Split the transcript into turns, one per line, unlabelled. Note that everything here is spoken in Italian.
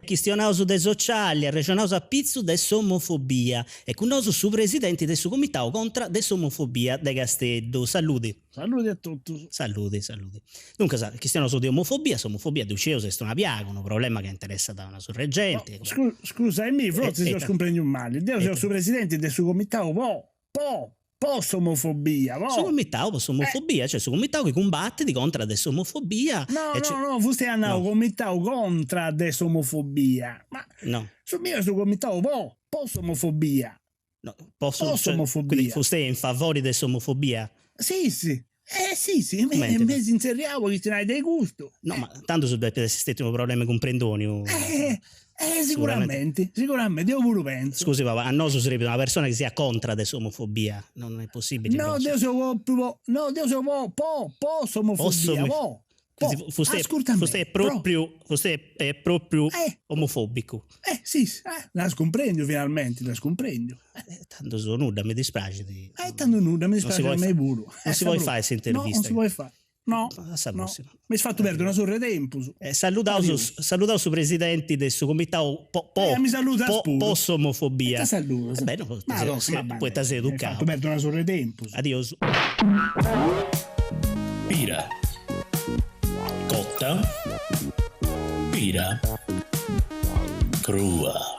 questionato de sociali, regionato a pizzu de omofobia e con noi su presidente del suo comitato contro omofobia de Casteddu. Saluti.
Saluti a tutti.
Saluti. Dunque, questionato di omofobia di ucciso se sto una piaga, un problema che interessa da una sorreggente.
Scusa, forse se comprendo un male. Io sono su presidente del suo comitato, posso omofobia.
Su comitato posso omofobia, cioè su comitato che combatte di contro adesso omofobia.
No, forse hanno comitato contro adesso omofobia. Ma
no.
Su comitato posso omofobia.
No, posso
omofobia.
Quindi foste in favore dell'omofobia?
Sì. Sì, mi inseriamo che ce n'hai dei gusto.
No, ma tanto su stesso problema con Prendoni.
Sicuramente, io pure penso.
Scusi papà, a noi sarebbe una persona che sia contro adesso omofobia, non è possibile.
No, io sono posso omofobia,
Foste è proprio omofobico.
Sì, la scomprendo finalmente,
tanto sono nuda, mi dispiace.
Tanto nuda, mi dispiace a me pure.
Non si vuole fare questa intervista.
No, non si vuole fare. No. Mi hai fatto perdere una sorre tempo.
Salutavo su presidenti del suo comitato
mi saluta
posso omofobia.
Saluto.
Beh, puoi essere educato.
Mi hai fatto perdere una sorre tempo.
Adios.
Pira. Cotta. Pira. Crua.